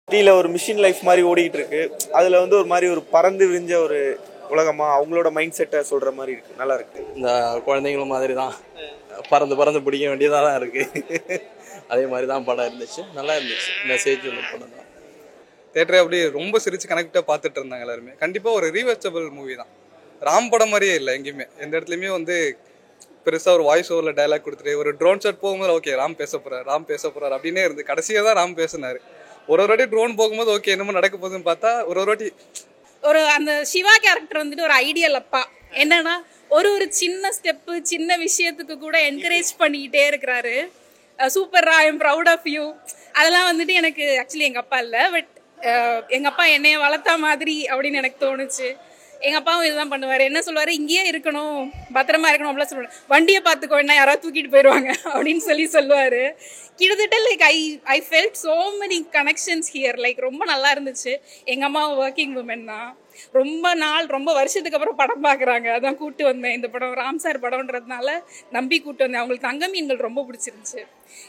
சிட்டியில் ஒரு machine life மாதிரி ஓடிட்டு இருக்கு. அதில் வந்து ஒரு மாதிரி ஒரு பறந்து விரிஞ்ச ஒரு உலகமா அவங்களோட மைண்ட் செட்டை சொல்கிற மாதிரி இருக்கு. நல்லா இருக்கு. இந்த குழந்தைங்களும் மாதிரி தான் பறந்து பறந்து பிடிக்க வேண்டியதாக தான் இருக்குது. அதே மாதிரி தான் படம் இருந்துச்சு, நல்லா இருந்துச்சு. மெசேஜ் உள்ள படம் தான். தேட்டரே அப்படியே ரொம்ப சிரிச்சு கனெக்டாக பார்த்துட்டு இருந்தாங்க எல்லாருமே. கண்டிப்பாக ஒரு ரீவர்ச்சபிள் மூவி தான். ராம் படம் மாதிரியே இல்லை, எங்கேயுமே எந்த இடத்துலையுமே வந்து பெருசாக ஒரு வாய்ஸ் ஓவரில் டைலாக் கொடுத்துட்டு ஒரு ட்ரோன் ஷாட் போகும்போது ஓகே ராம் பேச போகிறார் அப்படின்னே இருந்து கடைசியாக தான் ராம் பேசினார். ஒரு வாட்டி ட்ரோன் போகும்போது ஓகே என்னமோ நடக்க போகுதுன்னு பார்த்தா ஒரு வாட்டி ஒரு அந்த சிவா கேரக்டர் வந்துட்டு ஒரு ஐடியல் அப்பா. என்னன்னா ஒரு ஒரு சின்ன ஸ்டெப்பு சின்ன விஷயத்துக்கு கூட என்கரேஜ் பண்ணிக்கிட்டே இருக்கிறாரு. Super, I am proud of you. அதெல்லாம் வந்துட்டு எனக்கு ஆக்சுவலி எங்கள் அப்பா இல்லை, பட் எங்கள் அப்பா என்னைய வளர்த்தா மாதிரி அப்படின்னு எனக்கு தோணுச்சு. எங்கள் அப்பாவும் இதுதான் பண்ணுவார். என்ன சொல்லுவார், இங்கேயே இருக்கணும், பத்திரமா இருக்கணும் அப்படிலாம் சொல்லுவார். வண்டியை பார்த்துக்கோ, என்ன யாராவது தூக்கிட்டு போயிடுவாங்க அப்படின்னு சொல்லுவார். கிட்டத்தட்ட like I felt so many connections here. Like ரொம்ப நல்லா இருந்துச்சு. எங்கள் அம்மா ஒர்க்கிங் உமன் தான். ரொம்ப வருஷத்துக்கு அப்புறம் படம் பார்க்குறாங்க. அதான் கூப்பிட்டு வந்தேன். இந்த படம் ராம் சார் படம்ன்றதுனால நம்பி கூப்பிட்டு வந்தேன். அவங்களுக்கு தங்க மீன்கள் ரொம்ப பிடிச்சிருந்துச்சு.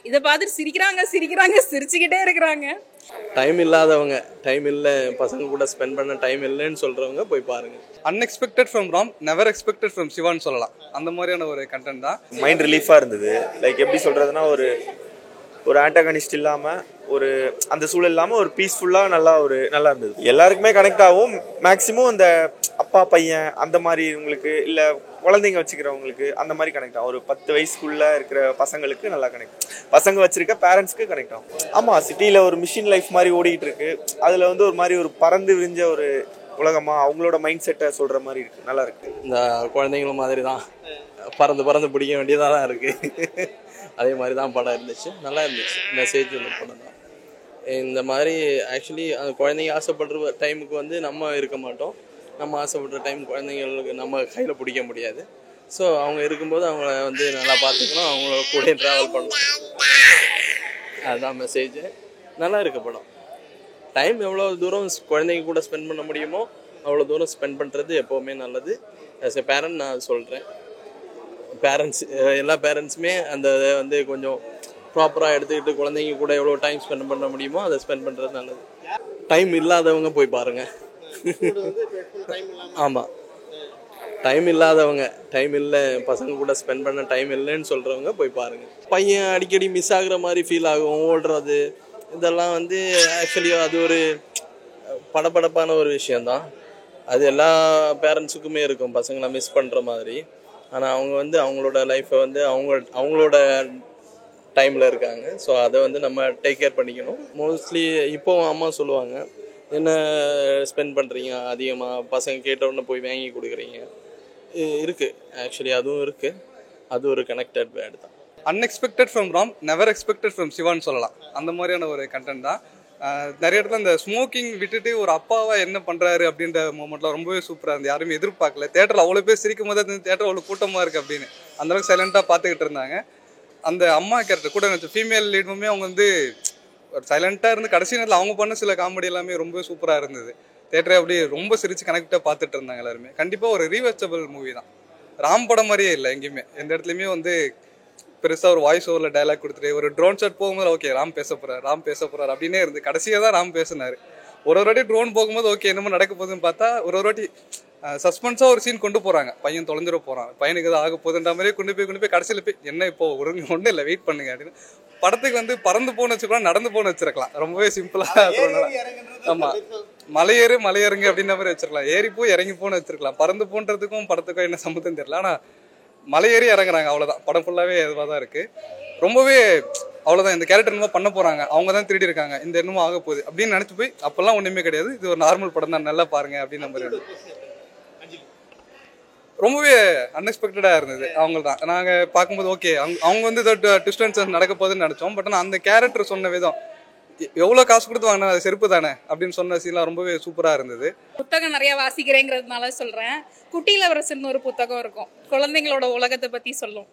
இதை பார்த்துட்டு சிரிச்சுக்கிட்டே இருக்கிறாங்க. டைம் இல்லாதவங்க, டைம் இல்லை பசங்க கூட ஸ்பெண்ட் பண்ண டைம் இல்லைன்னு சொல்கிறவங்க போய் பாருங்கள். Unexpected from Ram, never expected from சிவான்னு சொல்லலாம். அந்த மாதிரியான ஒரு கண்டென்ட் தான். மைண்ட் ரிலீஃபாக இருந்தது. லைக் எப்படி சொல்கிறதுனா, ஒரு ஆன்டகனிஸ்ட் இல்லாமல், ஒரு அந்த சூழல் இல்லாமல் ஒரு பீஸ்ஃபுல்லாக நல்லா இருந்தது. எல்லாருக்குமே கனெக்ட் ஆகும். மேக்ஸிமம் அந்த அப்பா பையன் அந்த மாதிரி உங்களுக்கு, இல்லை குழந்தைங்க வச்சுக்கிறவங்களுக்கு அந்த மாதிரி கனெக்ட் ஆகும். ஒரு 10 வயசுக்குள்ளே இருக்கிற பசங்களுக்கு நல்லா கனெக்ட், பசங்க வச்சிருக்க பேரண்ட்ஸ்க்கு கனெக்ட் ஆகும். ஆமாம், சிட்டியில் ஒரு மிஷின் லைஃப் மாதிரி ஓடிட்டு இருக்கு. அதில் வந்து ஒரு மாதிரி ஒரு பறந்து விரிஞ்ச ஒரு உலகமா அவங்களோட மைண்ட் செட்டை சொல்கிற மாதிரி இருக்கு. நல்லா இருக்கு. இந்த குழந்தைங்களும் மாதிரி தான் பறந்து பறந்து பிடிக்க வேண்டியதாக தான் இருக்குது. அதே மாதிரி தான் படம் இருந்துச்சு, நல்லா இருந்துச்சு. மெசேஜ் உள்ள படம் தான். இந்த மாதிரி ஆக்சுவலி அந்த குழந்தைங்க ஆசைப்படுற டைமுக்கு வந்து நம்ம இருக்க மாட்டோம். நம்ம ஆசைப்படுற டைம் குழந்தைங்களுக்கு நம்ம கையில் பிடிக்க முடியாது. ஸோ அவங்க இருக்கும்போது அவங்கள வந்து நல்லா பார்த்துக்கணும், அவங்கள கூட ட்ராவல் பண்ணணும். அதுதான் மெசேஜ். நல்லா இருக்கு படம். டைம் எவ்வளோ தூரம் குழந்தைங்க கூட ஸ்பெண்ட் பண்ண முடியுமோ அவ்வளோ தூரம் ஸ்பெண்ட் பண்ணுறது எப்போவுமே நல்லது. ஆஸ் எ பேரண்ட் நான் சொல்கிறேன். எல்லா பேரண்ட்ஸுமே அந்த இதை வந்து கொஞ்சம் ப்ராப்பராக எடுத்துக்கிட்டு குழந்தைங்க கூட எவ்வளோ டைம் ஸ்பெண்ட் பண்ண முடியுமோ அதை ஸ்பெண்ட் பண்ணுறது நல்லது. டைம் இல்லாதவங்க போய் பாருங்கள். ஆமாம், டைம் இல்லாதவங்க, டைம் இல்லை பசங்க கூட ஸ்பெண்ட் பண்ண டைம் இல்லைன்னு சொல்கிறவங்க போய் பாருங்கள். பையன் அடிக்கடி மிஸ் ஆகுற மாதிரி ஃபீல் ஆகும், ஓடுறது, இதெல்லாம் வந்து ஆக்சுவலி அது ஒரு படபடப்பான ஒரு விஷயந்தான். அது எல்லா பேரண்ட்ஸுக்குமே இருக்கும், பசங்களை மிஸ் பண்ணுற மாதிரி. ஆனால் அவங்க வந்து அவங்களோட லைஃப்பை வந்து அவங்களோட டைமில் இருக்காங்க. ஸோ அதை வந்து நம்ம டேக் கேர் பண்ணிக்கணும். மோஸ்ட்லி இப்போவும் அம்மா சொல்லுவாங்க, என்ன ஸ்பெண்ட் பண்ணுறீங்க அதிகமாக, பசங்க கேட்டவுடனே போய் வாங்கி கொடுக்குறீங்க. இருக்குது ஆக்சுவலி, அதுவும் இருக்குது. அது ஒரு கனெக்டட் வேர்டு தான். Unexpected from Ram, never expected from சிவான்னு சொல்லலாம். அந்த மாதிரியான ஒரு கண்டென்ட் தான். நிறைய இடத்துல இந்த ஸ்மோக்கிங் விட்டுட்டு ஒரு அப்பாவா என்ன பண்ணுறாரு அப்படின்ற மூமெண்ட்லாம் ரொம்பவே சூப்பராக இருந்து. யாருமே எதிர்பார்க்கல. தேட்டரில் அவ்வளோ பேர் சிரிக்கும் போது அந்த தேட்டர் அவ்வளோ கூட்டமாக இருக்குது அப்படின்னு அந்தளவுக்கு சைலண்ட்டாக பார்த்துக்கிட்டு இருந்தாங்க. அந்த அம்மா கேரக்டர் கூட நினச்ச ஃபீமேல் லீடுமே அவங்க வந்து ஒரு சைலண்ட்டாக இருந்து கடைசி நேரத்தில் அவங்க பண்ண சில காமெடி எல்லாமே ரொம்ப சூப்பராக இருந்தது. தேட்டரே அப்படியே ரொம்ப சிரிச்சு கனெக்டாக பார்த்துட்டு இருந்தாங்க எல்லாருமே. கண்டிப்பாக ஒரு ரீவர்ச்சபிள் மூவி தான். ராம் படம் மாதிரியே இல்லை, எங்கேயுமே எந்த இடத்துலையுமே வந்து பெருசாக ஒரு வாய்ஸ் ஓவரில் டைலாக் கொடுத்துட்டு ஒரு ட்ரோன் ஷாட் போகும்போது ஓகே ராம் பேச போகிறார் அப்படின்னே இருந்து கடைசியாக தான் ராம் பேசினார். ஒரு வாட்டி ட்ரோன் போகும்போது ஓகே என்னமோ நடக்க போகுதுன்னு பார்த்தா ஒரு வாட்டி சஸ்பென்ஸாக ஒரு சீன் கொண்டு போகிறாங்க. பையன் தொலைஞ்சிட போகிறான், பையனுக்கு எதாவது ஆக போகுதுன்ற மாதிரியே கொண்டு போய் கடைசியில் போய் என்ன இப்போ ஒன்றும் இல்லை வெயிட் பண்ணுங்க அப்படின்னு. படத்துக்கு வந்து பறந்து போன்னு வச்சுக்கலாம், நடந்து போன்னு வச்சிருக்கலாம். ரொம்பவே சிம்பிளாக. ஆமாம், மலையேறுங்க அப்படின்ற மாதிரி வச்சிருக்கலாம். ஏறி போய் இறங்கி போன்னு வச்சிருக்கலாம். பறந்து போன்றதுக்கும் படத்துக்கும் என்ன சம்மந்தம் தெரியல. ஆனால் மலையேறி இறங்குறாங்க, அவ்வளோதான். படம் ஃபுல்லாகவே இதுவாக தான் இருக்குது. ரொம்பவே அவ்வளோதான். இந்த கேரக்டர் என்னமோ பண்ண போகிறாங்க, அவங்க தான் திருடி இருக்காங்க, இந்த என்னமோ ஆக போகுது அப்படின்னு நினச்சி போய் அப்போல்லாம் ஒன்றுமே கிடையாது, இது ஒரு நார்மல் படம் தான், நல்லா பாருங்க அப்படின்னு நம்புறேன். ரொம்பவே அன்எக்ஸ்பெக்டடாக இருந்தது. அவங்க தான் நாங்கள் பார்க்கும்போது ஓகே அவங்க வந்து டிஸ்டன்ஸ் நடக்க போகுதுன்னு நினச்சோம். பட் ஆனால் அந்த கேரக்டர் சொன்ன விதம், எவ்வளோ காசு கொடுத்து வாங்கினா அது செருப்பு தானே அப்படின்னு சொன்ன சீன்லாம் ரொம்பவே சூப்பராக இருந்தது. புத்தகம் நிறைய வாசிக்கிறேங்கிறதுனால சொல்கிறேன். குட்டியிலவரசன் ஒரு புத்தகம் இருக்கும், குழந்தைங்களோட உலகத்தை பற்றி சொல்லும்.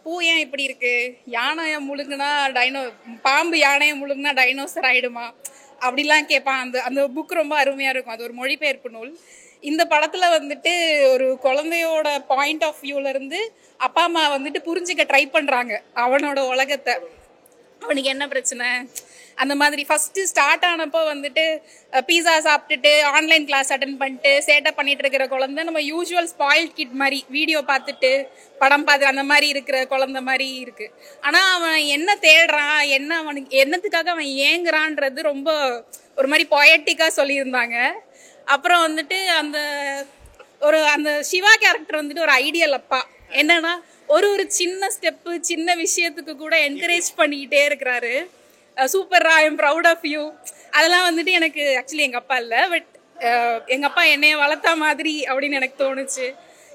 பூ ஏன் இப்படி இருக்கு, யானையை முழுங்குனா பாம்பு யானையை முழுங்குனா டைனோசர் ஆயிடுமா அப்படிலாம் கேட்பான். அந்த புக் ரொம்ப அருமையாக இருக்கும். அது ஒரு மொழிபெயர்ப்பு நூல். இந்த படத்தில் வந்துட்டு ஒரு குழந்தையோட பாயிண்ட் ஆஃப் வியூலேருந்து அப்பா அம்மா வந்துட்டு புரிஞ்சுக்க ட்ரை பண்ணுறாங்க அவனோட உலகத்தை. அவனுக்கு என்ன பிரச்சனை, அந்த மாதிரி ஃபஸ்ட்டு ஸ்டார்ட் ஆனப்போ வந்துட்டு பீஸா சாப்பிட்டுட்டு ஆன்லைன் கிளாஸ் அட்டன் பண்ணிட்டு சேட்டை பண்ணிட்டு இருக்கிற குழந்தை நம்ம யூஸ்வல் ஸ்பாயில்ட் கிட் மாதிரி வீடியோ பார்த்துட்டு படம் பார்த்து அந்த மாதிரி இருக்கிற குழந்தை மாதிரி இருக்கு. ஆனால் அவன் என்ன தேடுறான், என்ன அவனுக்கு என்னத்துக்காக அவன் ஏங்குறான்றது ரொம்ப ஒரு மாதிரி பொயட்டிக்காக சொல்லியிருந்தாங்க. அப்புறம் வந்துட்டு அந்த சிவா கேரக்டர் வந்துட்டு ஒரு ஐடியல் அப்பா. என்னன்னா ஒரு சின்ன ஸ்டெப்பு சின்ன விஷயத்துக்கு கூட என்கரேஜ் பண்ணிக்கிட்டே இருக்கிறாரு. Super, I am proud of you. அதெல்லாம் வந்துட்டு எனக்கு ஆக்சுவலி எங்கள் அப்பா இல்லை, பட் எங்கள் அப்பா என்னைய வளர்த்தா மாதிரி அப்படின்னு எனக்கு தோணுச்சு.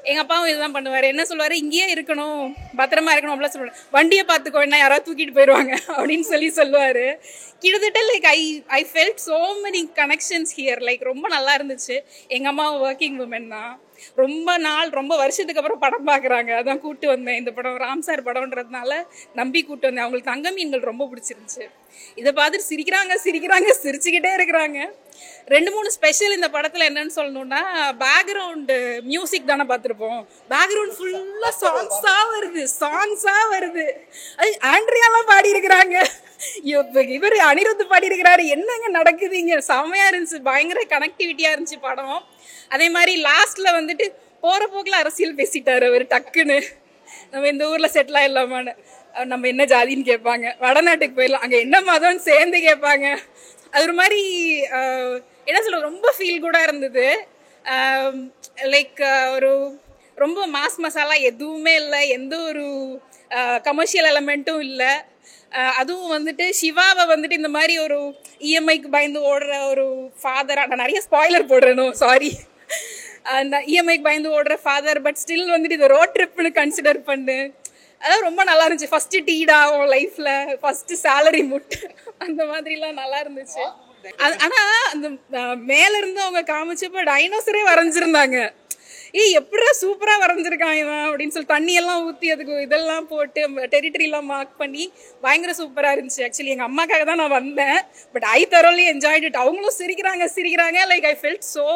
எங்கள் அப்பாவும் இதுதான் பண்ணுவார். என்ன சொல்லுவார், இங்கேயே இருக்கணும், பத்திரமா இருக்கணும் அப்படிலாம் சொல்லுவார். வண்டியை பார்த்துக்கோ, என்ன யாராவது தூக்கிட்டு போயிடுவாங்க அப்படின்னு சொல்லுவார். கிட்டத்தட்ட like I felt so many connections here. Like ரொம்ப நல்லா இருந்துச்சு. எங்கள் அம்மாவும் ஒர்க்கிங் உமன் தான். ரொம்ப வருஷத்துக்கு அப்புறம் படம் பார்க்குறாங்க. அதான் கூப்பிட்டு வந்தேன். இந்த படம் ராம் சார் படம்ன்றதுனால நம்பி கூப்பிட்டு வந்தேன். அவங்களுக்கு தங்க மீன்கள் ரொம்ப பிடிச்சிருந்துச்சு. இதை பார்த்துட்டு சிரிச்சுக்கிட்டே இருக்கிறாங்க. 2-3 ஸ்பெஷல் இந்த படத்தில் என்னன்னு சொல்லணும்னா, பேக்ரவுண்டு மியூசிக் தானே பார்த்துருப்போம். பேக்ரவுண்ட் ஃபுல்லாக சாங்ஸாக வருது. அது ஆண்ட்ரியாலாம் பாடி இருக்கிறாங்க, இவர் அனிருத் பாடி இருக்கிறாரு. என்னங்க நடக்குது இங்கே? செம்மையாக இருந்துச்சு, பயங்கர கனெக்டிவிட்டியாக இருந்துச்சு படம். அதே மாதிரி லாஸ்ட்ல வந்துட்டு போற போக்கில் அரசியல் பேசிட்டாரு அவர் டக்குன்னு. நம்ம இந்த ஊர்ல செட்டில் ஆயிடலாமான்னு, நம்ம என்ன ஜாதின்னு கேட்பாங்க, வடநாட்டுக்கு போயிடலாம், அங்கே என்ன மதம்னு சேர்ந்து கேட்பாங்க. அது ஒரு மாதிரி என்ன சொல்ல, ரொம்ப ஃபீல் கூட இருந்தது. லைக் ஒரு ரொம்ப மாஸ் மசாலா எதுவுமே இல்லை, எந்த ஒரு கமர்ஷியல் எலமெண்ட்டும் இல்லை. அதுவும் வந்துட்டு சிவாவை வந்துட்டு இந்த மாதிரி ஒரு இஎம்ஐக்கு பயந்து ஓடுற ஒரு ஃபாதராக, நான் நிறைய ஸ்பாய்லர் போடுறேனோ சாரி, அந்த இஎம்ஐக்கு பயந்து ஓடுற ஃபாதர், பட் ஸ்டில் வந்துட்டு இதை ரோட் ட்ரிப்னு கன்சிடர் பண்ணு. அதான் ரொம்ப நல்லா இருந்துச்சு. ஃபர்ஸ்ட் டீடா அவன் லைஃப்ல, ஃபர்ஸ்ட் சேலரி முட்டு, அந்த மாதிரிலாம் நல்லா இருந்துச்சு. ஆனா அந்த மேல இருந்து அவங்க காமிச்சப்ப டைனோசரே வரைஞ்சிருந்தாங்க. எப்படா சூப்பரா வரைஞ்சிருக்கான் இவன் அப்படின்னு சொல்லி தண்ணியெல்லாம் ஊற்றி அதுக்கு இதெல்லாம் போட்டு டெரிட்டரிலாம் மார்க் பண்ணி பயங்கர சூப்பரா இருந்துச்சு. ஆக்சுவலி எங்க அம்மாக்காக தான் நான் வந்தேன், but I thoroughly enjoyed it. அவங்களும் சிரிக்கிறாங்க. Like I felt so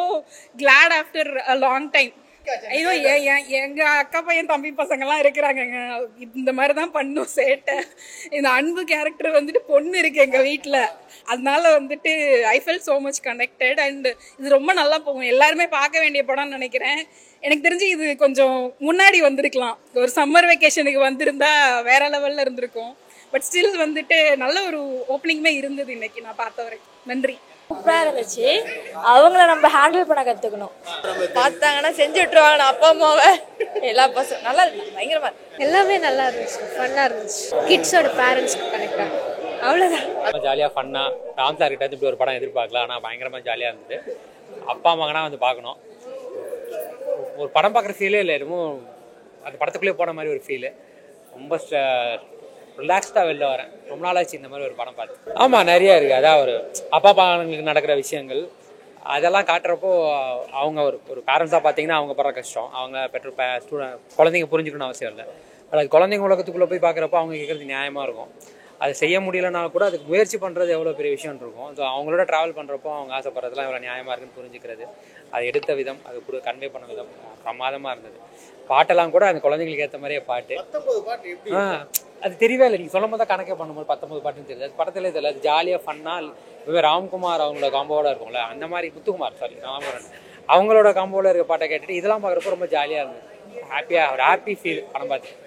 glad after a long time. ஐயோ, எங்க அக்கா பையன் தம்பி பசங்கள்லாம் இருக்கிறாங்கங்க, இந்த மாதிரி தான் பண்ணும் சேட்டை. இந்த அன்பு கேரக்டர் வந்துட்டு பொண்ணு இருக்கு எங்க வீட்டில், அதனால வந்துட்டு I felt so much connected. And இது ரொம்ப நல்லா போகும். எல்லாருமே பார்க்க வேண்டிய படம்னு நினைக்கிறேன். எனக்கு தெரிஞ்சு இது கொஞ்சம் முன்னாடி வந்திருக்கலாம், ஒரு சம்மர் வெக்கேஷனுக்கு வந்திருந்தா வேற லெவல்ல இருந்திருக்கும். பட் ஸ்டில் வந்துட்டு நல்ல ஒரு ஓப்பனிங்குமே இருந்தது இன்னைக்கு நான் பார்த்த வரைக்கும். நன்றி. சூப்பராக இருந்துச்சு. அவங்கள நம்ம ஹேண்டில் பண்ண கற்றுக்கணும். பார்த்தாங்கன்னா செஞ்சு விட்டுருவாங்க அப்பா அம்மாவை. எல்லா பசங்க நல்லா இருக்கு, பயங்கரமாக எல்லாமே நல்லா இருந்துச்சு, ஃபன்னாக இருந்துச்சு. கிட்ஸோட பேரண்ட்ஸ்க்கு கனெக்ட் ஆகும், அவ்வளோதான். ஜாலியாக ஃபன்னாக ராம் சார் கிட்ட இப்படி ஒரு படம் எதிர்பார்க்கல, ஆனால் பயங்கரமாக ஜாலியாக இருந்தது. அப்பா மகனாக வந்து பார்க்கணும். ஒரு படம் பார்க்குற ஃபீலே இல்லை, எதுவும் அந்த படத்துக்குள்ளே போன மாதிரி ஒரு ஃபீலு. ரொம்ப ரிலாக்ஸ்டாக வெளில வரேன். ரொம்ப நாளாச்சு இந்த மாதிரி ஒரு படம் பார்த்து. ஆமாம், நிறையா இருக்குது. அதான் ஒரு அப்பா பசங்களுக்கு நடக்கிற விஷயங்கள் அதெல்லாம் காட்டுறப்போ அவங்க ஒரு பேரண்ட்ஸாக பார்த்தீங்கன்னா அவங்க படுற கஷ்டம், அவங்க குழந்தைங்க புரிஞ்சுக்கணும்னு அவசியம் இல்லை. அது குழந்தைங்க உலகத்துக்குள்ளே போய் பார்க்குறப்போ அவங்க கேட்குறது நியாயமாக இருக்கும். அது செய்ய முடியலனா கூட அதுக்கு முயற்சி பண்ணுறது எவ்வளோ பெரிய விஷயம் இருக்கும். ஸோ அவங்களோட ட்ராவல் பண்ணுறப்போ அவங்க ஆசைப்படுறதுலாம் எவ்வளோ நியாயமாக இருக்குன்னு புரிஞ்சுக்கிறது, அது எடுத்த விதம், அது கூட கன்வே பண்ண விதம் பிரமாதமாக இருந்தது. பாட்டெல்லாம் கூட அந்த குழந்தைங்களுக்கு ஏற்ற மாதிரியே பாட்டு. அது தெரியவே இல்லை, நீங்கள் சொல்லும் போது தான் கணக்கே பண்ணும்போது 19 பாட்டுன்னு தெரியுது. அது படத்துலேயே தெரியல, அது ஜாலியாக ஃபன்னாக ராம்குமார் அவங்களோட காம்போவோட இருக்கும்ல, அந்த மாதிரி முத்துக்குமார் ராமரன் அவங்களோட காம்போவில் இருக்க பாட்டை கேட்டுட்டு இதெல்லாம் பார்க்குறப்போ ரொம்ப ஜாலியாக இருந்தது. ஹாப்பி ஃபீல் படம் பார்த்து.